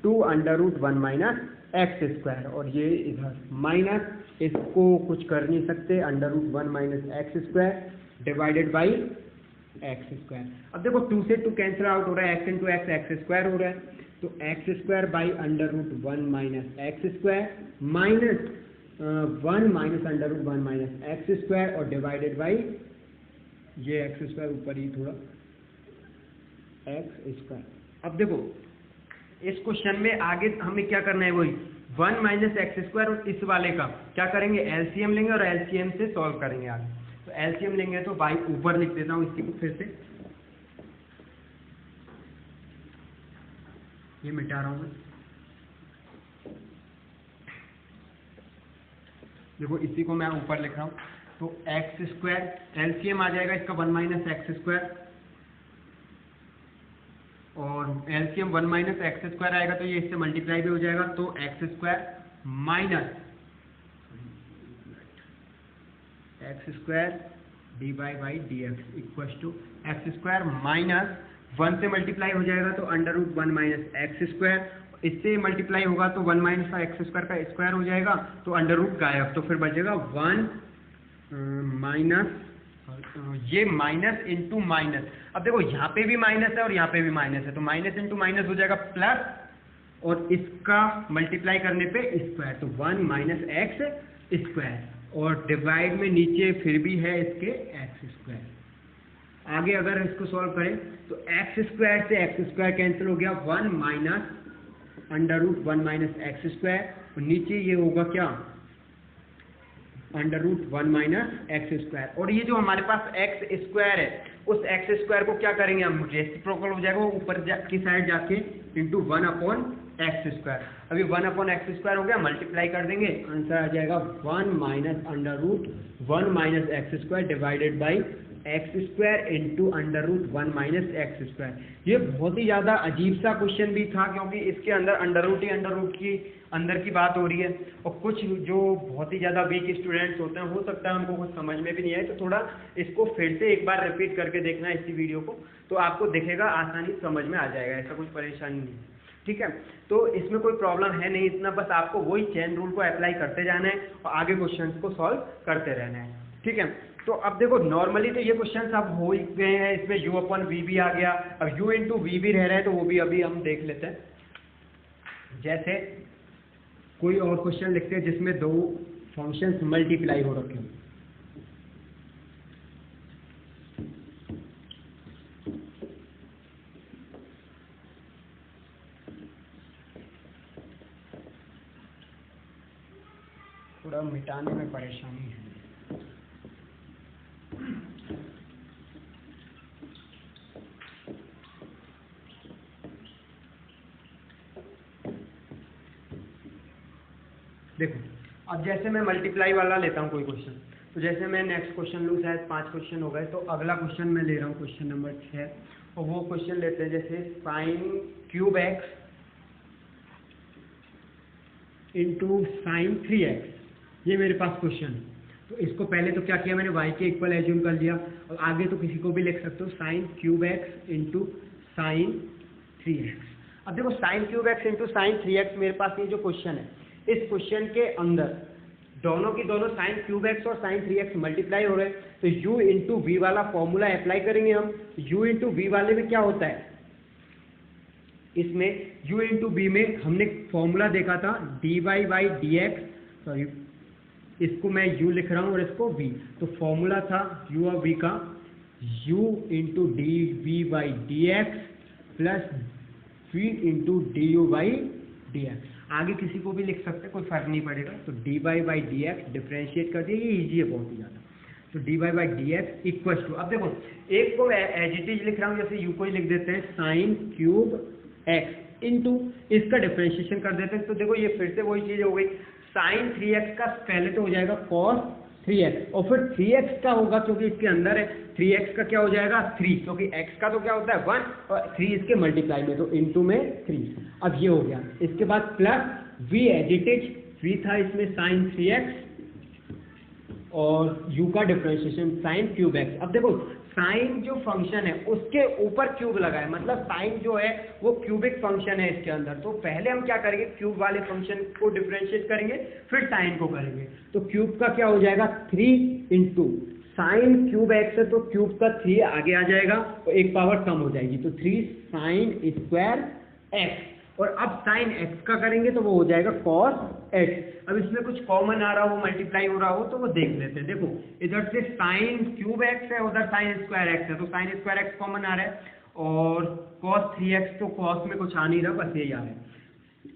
2 under root 1 minus x square, और ये इधर माइनस, इसको कुछ कर नहीं सकते, under root 1 minus x square divided by x square. अब देखो 2 से 2 कैंसिल आउट हो रहा है, x into X X square हो रहा है, तो X square by under root 1 minus x square minus 1 minus under root 1 minus x square और डिवाइडेड बाई ये एक्स स्क्वायर ऊपर ही थोड़ा एक्स स्क्वायर। अब देखो इस क्वेश्चन में आगे हमें क्या करना है, वही 1 माइनस एक्स स्क्वायर, और इस वाले का क्या करेंगे एलसीएम लेंगे और एलसीएम से सॉल्व करेंगे आगे। तो एलसीएम लेंगे तो बाई ऊपर लिख देता हूँ इसी को, फिर से ये मिटा रहा हूं मैं, देखो इसी को मैं ऊपर लिख रहा हूं, तो एक्स स्क्वायर एलसीएम आ जाएगा इसका 1 माइनस एक्स स्क्वायर, और एलसीएम 1 माइनस एक्स स्क्वायर आएगा तो ये इससे मल्टीप्लाई भी हो जाएगा, तो X square minus x square D by D x equal to X square minus 1 से मल्टीप्लाई हो जाएगा तो under root 1 minus x square, इससे मल्टीप्लाई होगा तो 1 माइनस का एक्स स्क्वायर का स्क्वायर हो जाएगा, तो अंडर रूट गायब, तो फिर बचेगा 1 माइनस ये माइनस इंटू माइनस। अब देखो यहाँ पे भी माइनस है और यहाँ पे भी माइनस है, तो माइनस इंटू माइनस हो जाएगा प्लस, और इसका मल्टीप्लाई करने पे स्क्वायर, तो 1 माइनस एक्स स्क्वायर, और डिवाइड में नीचे फिर भी है इसके एक्स स्क्वायर। आगे अगर इसको सॉल्व करें तो एक्स स्क्वायर से एक्स स्क्वायर कैंसिल हो गया, 1 minus under root 1 minus x square, और नीचे ये होगा क्या under root 1 minus x square, और ये जो हमारे पास एक्स स्क्वायर है उस एक्स स्क्वायर को क्या करेंगे हम, रेसिप्रोकल हो जाएगा वो ऊपर की साइड जाके इंटू 1 अपॉन एक्स स्क्वायर। अभी 1 अपॉन एक्स स्क्वायर हो गया, मल्टीप्लाई कर देंगे, आंसर आ जाएगा 1 minus under root 1 minus x square divided by x square into under root 1 minus x square. ये बहुत ही ज़्यादा अजीब सा क्वेश्चन भी था क्योंकि इसके अंदर अंडर रूट ही अंडर रूट की अंदर की बात हो रही है, और कुछ जो बहुत ही ज़्यादा वीक स्टूडेंट्स होते हैं हो सकता है उनको कुछ समझ में भी नहीं आए, तो थोड़ा इसको फिर से एक बार रिपीट करके देखना इसी वीडियो को, तो आपको दिखेगा आसानी समझ में आ जाएगा, ऐसा कुछ परेशानी नहीं है। ठीक है, तो इसमें कोई प्रॉब्लम है नहीं, इतना बस आपको वही चेन रूल को अप्लाई करते जाना है और आगे क्वेश्चंस को सॉल्व करते रहना है। ठीक है, तो अब देखो नॉर्मली तो ये क्वेश्चन अब हो ही गए हैं, इसमें u अपॉन वी भी आ गया, अब u इंटू वी भी रह रहा है, तो वो भी अभी हम देख लेते हैं। जैसे कोई और क्वेश्चन लिखते हैं जिसमें दो फंक्शंस मल्टीप्लाई हो रखे हो। थोड़ा मिटाने में परेशानी है। देखो अब जैसे मैं मल्टीप्लाई वाला लेता हूँ कोई क्वेश्चन, तो जैसे मैं नेक्स्ट क्वेश्चन लूँ, शायद 5 क्वेश्चन हो गए, तो अगला क्वेश्चन मैं ले रहा हूँ क्वेश्चन नंबर 6, और वो क्वेश्चन लेते हैं जैसे sine cube x into sine 3x, ये मेरे पास क्वेश्चन है। तो इसको पहले तो क्या किया मैंने, y के इक्वल एज्यूम कर लिया, और आगे तो किसी को भी लिख सकते हो sine cube x into sine 3x। अब देखो sine cube x into sine 3x, मेरे पास ये जो क्वेश्चन है, इस क्वेश्चन के अंदर दोनों की दोनों साइन क्यूब एक्स और साइन 3x मल्टीप्लाई हो रहे हैं, तो u इंटू वी वाला फॉर्मूला अप्लाई करेंगे हम। u इंटू वी वाले में क्या होता है, इसमें u इंटू बी में हमने फॉर्मूला देखा था dy by D x, sorry इसको मैं u लिख रहा हूँ और इसको v, तो फॉर्मूला था u और v का u into d v by D x plus v into d u by D x. आगे किसी को भी लिख सकते हैं, कोई फर्क नहीं पड़ेगा। तो d by by D x differentiate कर दिया, ये ईजी है बहुत ही ज़्यादा। तो d by by D x equal to, अब देखो एक को एज इट इज लिख रहा हूँ, जैसे u को ही लिख देते हैं साइन क्यूब एक्स इंटू इसका डिफ्रेंशिएशन कर देते हैं, तो देखो ये फिर से वही चीज़ हो गई, साइन 3x का पहले तो हो जाएगा कॉस 3x, और फिर 3x का होगा क्योंकि इसके अंदर है, 3x का क्या हो जाएगा 3, क्योंकि x का तो क्या होता है 1 और 3 इसके मल्टीप्लाई में, तो इनटू में 3। अब ये हो गया, इसके बाद plus v as it is, v था इसमें साइन 3x और u का डिफरेंशिएशन साइन क्यूब x। अब देखो साइन जो फंक्शन है उसके ऊपर क्यूब लगा है, मतलब साइन जो है वो क्यूबिक फंक्शन है इसके अंदर, तो पहले हम क्या करेंगे क्यूब वाले फंक्शन को डिफरेंशिएट करेंगे फिर साइन को करेंगे। तो क्यूब का क्या हो जाएगा 3 इंटू साइन क्यूब एक्स है, तो क्यूब का 3 आगे आ जाएगा तो एक पावर कम हो जाएगी, तो 3 साइन स्क्वायर एक्स, और अब साइन एक्स का करेंगे तो वो हो जाएगा कॉस एक्स। अब इसमें कुछ कॉमन आ रहा हो, मल्टीप्लाई हो रहा हो, तो वो देख लेते हैं। देखो इधर से साइन क्यूब एक्स है, उधर साइन स्क्वायर एक्स है, तो साइन स्क्वायर एक्स कॉमन आ रहा है, और कॉस 3x, तो कॉस में कुछ आ नहीं रहा, बस यही आ रहा है।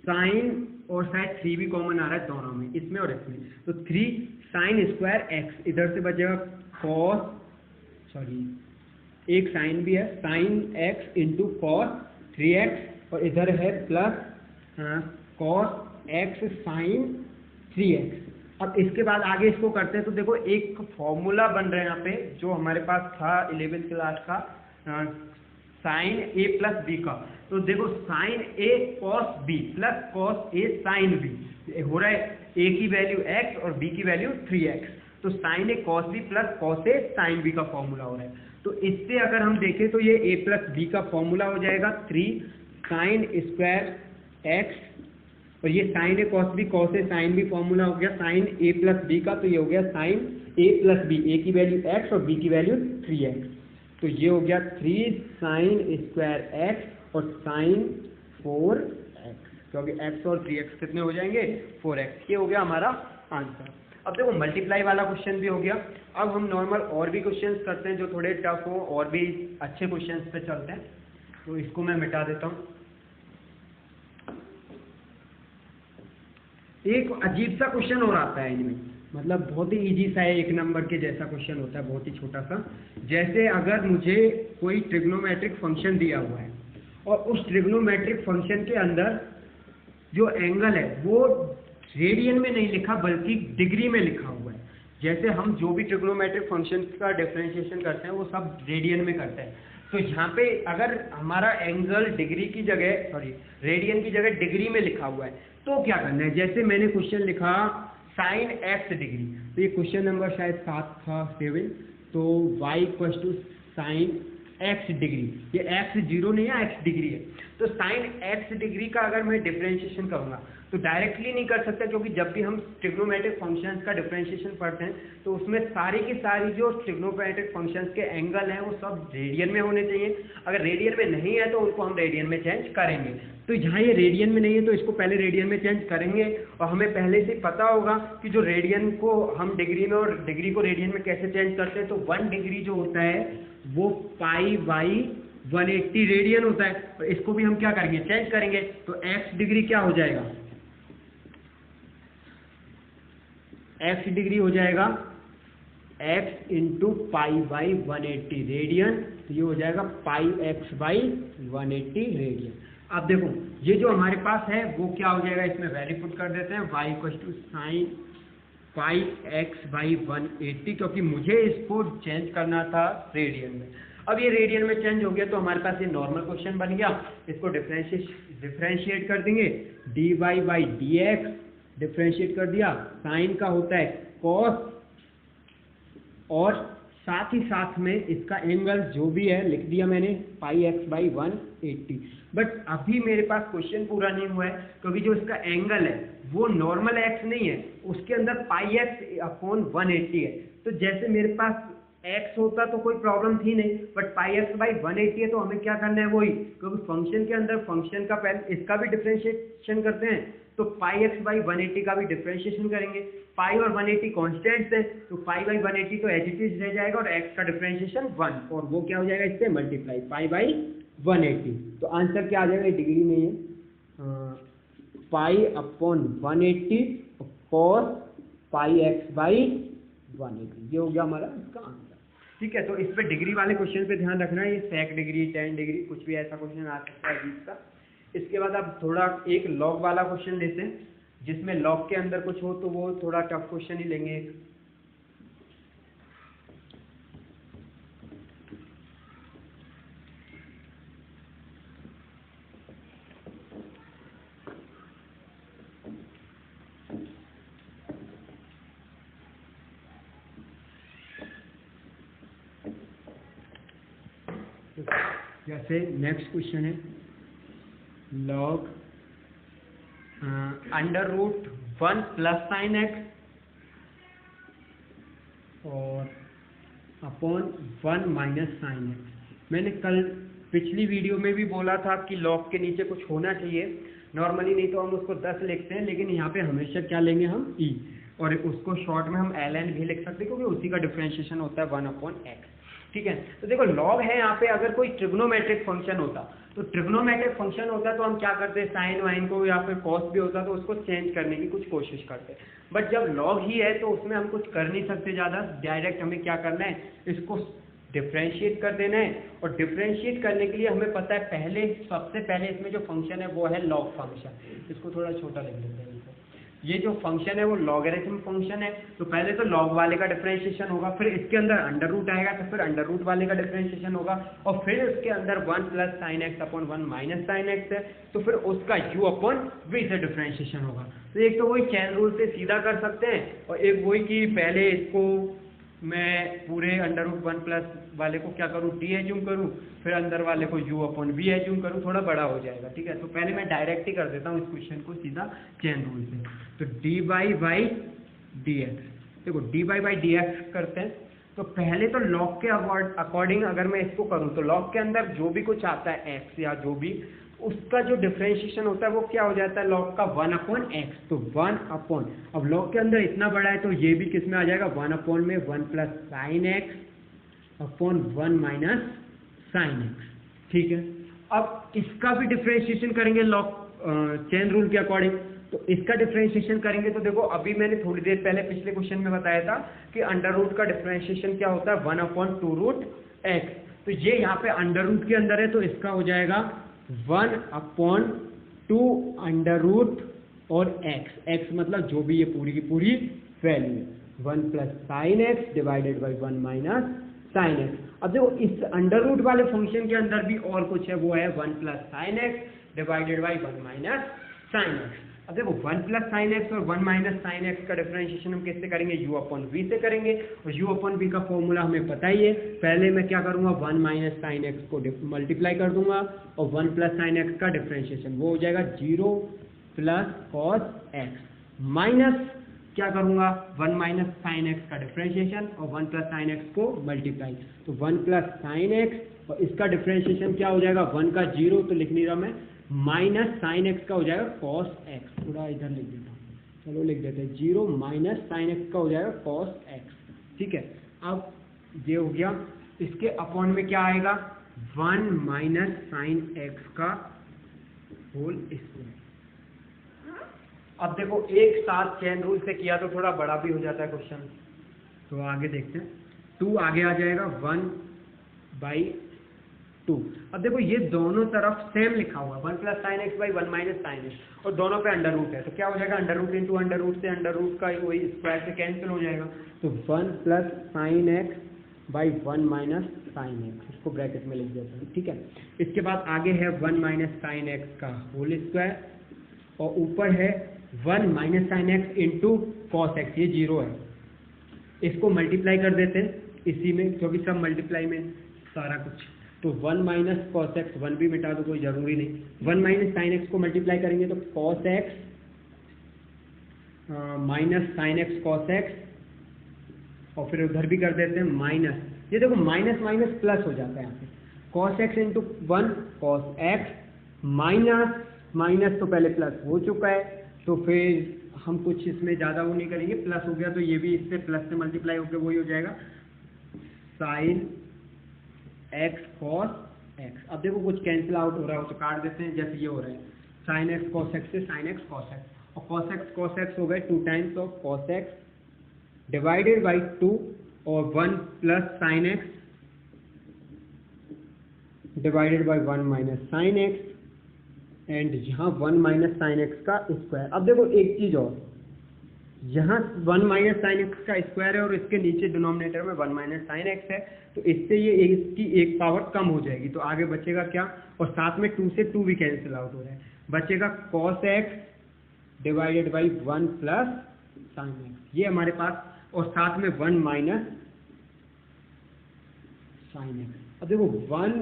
साइन और शायद 3 भी कॉमन आ रहा है दोनों में, इसमें और इसमें, तो 3 साइन स्क्वायर एक्स, इधर से बचेगा कॉस, सॉरी एक साइन भी है, sine x into cos 3x, और इधर है plus cos x sign 3x। अब इसके बाद आगे इसको करते हैं, तो देखो एक फॉर्मूला बन रहा है यहाँ पे जो हमारे पास था 11th क्लास का, साइन ए प्लस बी का। तो देखो sign A cos B plus cos A sine B हो रहा है, ए की वैल्यू x और b की वैल्यू 3x, तो sign A cos B plus cos A sine B का फॉर्मूला हो रहा है। तो इससे अगर हम देखें तो ये a प्लस बी का फॉर्मूला हो जाएगा 3 साइन स्क्वायर एक्स, और ये sign A cos A sine B formula हो गया साइन ए प्लस बी का, तो ये हो गया साइन ए प्लस बी, ए की वैल्यू x और b की वैल्यू 3x, तो ये हो गया 3 साइन स्क्वायर एक्स और साइन 4x, क्योंकि x और 3x कितने हो जाएंगे 4x। ये हो गया हमारा आंसर। अब देखो मल्टीप्लाई वाला क्वेश्चन भी हो गया, अब हम नॉर्मल और भी क्वेश्चंस करते हैं जो थोड़े टफ हो और भी अच्छे क्वेश्चंस पे चलते हैं। तो इसको मैं मिटा देता हूँ। एक अजीब सा क्वेश्चन और आता है इनमें, मतलब बहुत ही इजी सा है, 1 नंबर के जैसा क्वेश्चन होता है, बहुत ही छोटा सा। जैसे अगर मुझे कोई ट्रिग्नोमेट्रिक फंक्शन दिया हुआ है और उस ट्रिग्नोमेट्रिक फंक्शन के अंदर जो एंगल है वो रेडियन में नहीं लिखा बल्कि डिग्री में लिखा हुआ है। जैसे हम जो भी ट्रिग्नोमेट्रिक फंक्शन का डिफरेंशिएशन करते हैं वो सब रेडियन में करते हैं, तो यहाँ पे अगर हमारा एंगल डिग्री की जगह, सॉरी रेडियन की जगह डिग्री में लिखा हुआ है, तो क्या करना है। जैसे मैंने क्वेश्चन लिखा साइन x डिग्री, तो ये क्वेश्चन नंबर शायद 7 था 7, तो y equal to sine x degree, ये x 0 नहीं है, x डिग्री है, तो साइन x डिग्री का अगर मैं डिफरेंशिएशन करूंगा तो डायरेक्टली नहीं कर सकते, क्योंकि जब भी हम ट्रिग्नोमेट्रिक फंक्शंस का डिफरेंशिएशन पढ़ते हैं तो उसमें सारी की सारी जो ट्रिग्नोमेट्रिक फंक्शंस के एंगल हैं वो सब रेडियन में होने चाहिए। अगर रेडियन में नहीं है तो उनको हम रेडियन में चेंज करेंगे। तो यहाँ ये रेडियन में नहीं है तो इसको पहले रेडियन में चेंज करेंगे। और हमें पहले से पता होगा कि जो रेडियन को हम डिग्री में और डिग्री को रेडियन में कैसे चेंज करते हैं। तो 1 डिग्री जो होता है वो पाई बाई 180 रेडियन होता है, और इसको भी हम क्या करेंगे, चेंज करेंगे। तो x डिग्री क्या हो जाएगा, x डिग्री हो जाएगा x into pi by 180 radian, तो ये हो जाएगा पाई x बाई 180 रेडियन। अब देखो ये जो हमारे पास है वो क्या हो जाएगा, इसमें वैल्यू पुट कर देते हैं, y equal to sine pi x by 180, क्योंकि मुझे इसको चेंज करना था रेडियन में। अब ये रेडियन में चेंज हो गया तो हमारे पास ये नॉर्मल क्वेश्चन बन गया। इसको डिफरेंशिएट कर देंगे, d y by D x differentiate कर दिया, साइन का होता है कॉस, और साथ ही साथ में इसका एंगल जो भी है लिख दिया मैंने पाई एक्स बाई 180। बट अभी मेरे पास क्वेश्चन पूरा नहीं हुआ है, क्योंकि जो इसका एंगल है वो नॉर्मल एक्स नहीं है, उसके अंदर पाई एक्स अपॉन 180 है। तो जैसे मेरे पास x होता तो कोई प्रॉब्लम थी नहीं, बट पाई एक्स बाई 180 है तो हमें क्या करना है वही, क्योंकि फंक्शन के अंदर फंक्शन का पहले इसका भी डिफरेंशिएशन करते हैं, तो पाई एक्स बाई 180 का भी डिफरेंशिएशन करेंगे। पाई और 180 कॉन्स्टेंट्स है, तो पाई बाई 180 तो एज इट इज रह जाएगा, और x का डिफरेंशिएशन 1, और वो क्या हो जाएगा इससे मल्टीप्लाई पाई बाई 180। तो आंसर क्या आ जाएगा, डिग्री में ये pi upon 180 cos pi x by 180, ये हो गया हमारा इसका आंसर। ठीक है, तो इस पे डिग्री वाले क्वेश्चन पे ध्यान रखना है, ये सेक डिग्री 10 डिग्री कुछ भी ऐसा क्वेश्चन आ सकता है 20 का। इसके बाद आप थोड़ा एक लॉग वाला क्वेश्चन लेते हैं, जिसमें लॉग के अंदर कुछ हो तो वो थोड़ा टफ क्वेश्चन ही लेंगे। जैसे नेक्स्ट क्वेश्चन है log under root 1 plus sine x और अपॉन 1 माइनस साइन एक्स। मैंने कल पिछली वीडियो में भी बोला था कि लॉग के नीचे कुछ होना चाहिए, नॉर्मली नहीं तो हम उसको 10 लिखते हैं, लेकिन यहाँ पे हमेशा क्या लेंगे हम e, और उसको शॉर्ट में हम ln भी लिख सकते हैं, क्योंकि उसी का डिफरेंशिएशन होता है 1 अपॉन एक्स। ठीक है, तो देखो लॉग है यहाँ पे, अगर कोई ट्रिग्नोमेट्रिक फंक्शन होता तो ट्रिग्नोमेट्रिक फंक्शन होता तो हम क्या करते, साइन वाइन को या फिर कॉस भी होता तो उसको चेंज करने की कुछ कोशिश करते। बट जब लॉग ही है तो उसमें हम कुछ कर नहीं सकते ज़्यादा, डायरेक्ट हमें क्या करना है, इसको डिफरेंशिएट कर देना है। और डिफरेंशिएट करने के लिए हमें पता है पहले सबसे पहले इसमें जो फंक्शन है वो है लॉग फंक्शन। इसको थोड़ा छोटा लिख देते हैं, ये जो फंक्शन है वो लॉगरिथम फंक्शन है। तो पहले तो लॉग वाले का डिफरेंशिएशन होगा, फिर इसके अंदर अंडर रूट आएगा, तो फिर अंडर रूट वाले का डिफरेंशिएशन होगा, और फिर उसके अंदर 1 plus sine x upon 1 minus sine x है, तो फिर उसका u अपॉन v से डिफरेंशिएशन होगा। तो एक तो वही चैन रूल से सीधा कर सकते हैं, और एक वही कि पहले इसको मैं पूरे अंडर रूट 1 प्लस वाले को क्या करूँ, डी एज्यूम करूँ, फिर अंदर वाले को u अपॉन वी एज्यूम करूँ, थोड़ा बड़ा हो जाएगा। ठीक है, तो पहले मैं डायरेक्ट ही कर देता हूँ इस क्वेश्चन को सीधा चेन रूल से। तो d y by D x, देखो d y by D x करते हैं, तो पहले तो लॉग के अकॉर्डिंग अगर मैं इसको करूँ तो लॉग के अंदर जो भी कुछ आता है एक्स या जो भी, उसका जो डिफरेंशिएशन होता है वो क्या हो जाता है, लॉग का 1 अपॉन एक्स। तो 1 अपॉन, अब लॉग के अंदर इतना बड़ा है तो ये भी किस में आ जाएगा, 1 अपॉन में 1 plus sine x upon 1 minus sine x. ठीक है, अब इसका भी डिफरेंशिएशन करेंगे लॉग चेन रूल के अकॉर्डिंग। तो इसका डिफरेंशिएशन करेंगे तो देखो अभी मैंने थोड़ी देर पहले पिछले क्वेश्चन में बताया था कि अंडर रूट का डिफरेंशिएशन क्या होता है, 1 अपॉन 2 रूट एक्स। तो ये यहाँ पे अंडर रूट के अंदर है तो इसका हो जाएगा 1 अपॉन 2 अंडर रूट और x मतलब जो भी ये पूरी की पूरी वैल्यू है, 1 plus sine x divided by 1 minus sine x. अब देखो इस अंडर रूट वाले फंक्शन के अंदर भी और कुछ है, वो है 1 plus sine x divided by 1 minus sine x. अब देखो 1 प्लस साइन एक्स और 1 माइनस साइन एक्स का डिफरेंशिएशन हम किससे करेंगे, u अपॉन वी से करेंगे, और u अपॉन वी का फॉर्मूला हमें पता ही है। पहले मैं क्या करूंगा, 1 माइनस साइन एक्स को मल्टीप्लाई कर दूंगा, और 1 प्लस साइन एक्स का डिफरेंशिएशन वो हो जाएगा 0 प्लस कॉस एक्स माइनस क्या करूंगा 1 माइनस साइन एक्स का डिफ्रेंशिएशन और 1 प्लस साइन एक्स को मल्टीप्लाई, तो 1 प्लस साइन एक्स और इसका डिफ्रेंशिएशन क्या हो जाएगा 1 का 0 तो लिख नहीं रहा मैं, माइनस साइन एक्स का हो जाएगा कॉस एक्स, थोड़ा इधर लिख देता हूँ, चलो लिख देते हैं 0 माइनस साइन एक्स का हो जाएगा कॉस एक्स। ठीक है, अब ये हो गया, इसके अपॉन में क्या आएगा 1 माइनस साइन एक्स का होल स्क्वायर। अब देखो एक साथ चेन रूल से किया तो थोड़ा बड़ा भी हो जाता है क्वेश्चन, तो आगे देखते हैं, 2 आगे आ जाएगा 1/2। अब देखो ये दोनों तरफ सेम लिखा हुआ 1 plus sine x by 1 minus sine x और दोनों पे अंडर रूट है, तो क्या हो जाएगा under root into under root से अंडर रूट का वही स्क्वायर से कैंसिल हो जाएगा, तो 1 plus sine x by 1 minus sine x, इसको ब्रैकेट में लिख देता हूँ। ठीक है, इसके बाद आगे है 1 माइनस साइन एक्स का होल स्क्वायर और ऊपर है 1 minus sine x into cos x, ये 0 है, इसको मल्टीप्लाई कर देते हैं इसी में क्योंकि सब मल्टीप्लाई में सारा कुछ, तो 1 माइनस कॉस एक्स 1 भी मिटा दो कोई ज़रूरी नहीं, 1 माइनस साइन एक्स को मल्टीप्लाई करेंगे तो cos x minus sine x cos X और फिर उधर भी कर देते हैं माइनस, ये देखो माइनस माइनस प्लस हो जाता है यहाँ पे, cos x into 1 cos x minus minus तो पहले प्लस हो चुका है, तो फिर हम कुछ इसमें ज़्यादा वो नहीं करेंगे, प्लस हो गया तो ये भी इससे प्लस से मल्टीप्लाई होकर वही हो जाएगा साइन एक्स कॉस एक्स। अब देखो कुछ कैंसिल आउट हो रहा हो तो काट देते हैं, जैसे ये हो रहा है साइन एक्स कॉस एक्स से साइन एक्स कॉस एक्स, और कॉस एक्स हो गए 2 times of cos x divided by 2 और 1 plus sine x divided by 1 minus sine x and यहाँ 1 माइनस साइन एक्स का स्क्वायर। अब देखो एक चीज और, यहाँ 1 माइनस साइन एक्स का स्क्वायर है और इसके नीचे डिनोमिनेटर में 1 माइनस साइन एक्स है, तो इससे ये इसकी एक पावर कम हो जाएगी, तो आगे बचेगा क्या, और साथ में 2 से 2 भी कैंसिल आउट हो रहा है, बचेगा cos x divided by 1 plus sine x, ये हमारे पास, और साथ में 1 माइनस साइन एक्स। अब देखो 1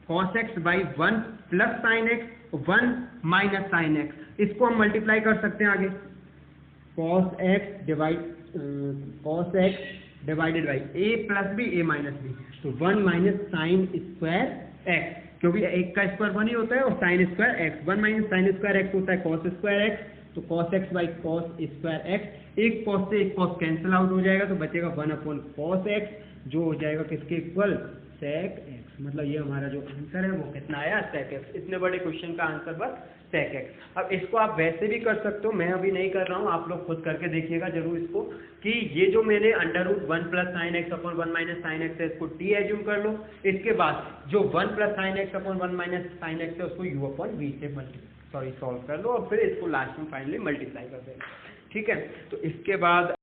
cos x by 1 plus sine x 1 minus sine x, इसको हम मल्टीप्लाई कर सकते हैं आगे, cos x divided by a plus B A minus B, तो 1 माइनस साइन स्क्वायर एक्स, क्योंकि एक का स्क्वायर 1 ही होता है और sine square x, 1 minus sine square x होता है कॉस स्क्वायर एक्स, तो cos x by cos square x, एक कॉस से एक कॉस कैंसिल आउट हो जाएगा, तो बचेगा 1 अपॉन कॉस एक्स, जो हो जाएगा किसके इक्वल सेक एक्स। मतलब ये हमारा जो आंसर है वो कितना आया सेक एक्स, इतने बड़े क्वेश्चन का आंसर बस सेक एक्स। अब इसको आप वैसे भी कर सकते हो, मैं अभी नहीं कर रहा हूँ, आप लोग खुद करके देखिएगा जरूर इसको, कि ये जो मैंने under root 1 plus sine x upon 1 minus sine x है इसको टी एज्यूम कर लो, इसके बाद जो 1 plus sine x upon 1 minus sine x है उसको यू अपॉन वी से सॉल्व कर लो और फिर इसको लास्ट में फाइनली मल्टीप्लाई कर देना। ठीक है, तो इसके बाद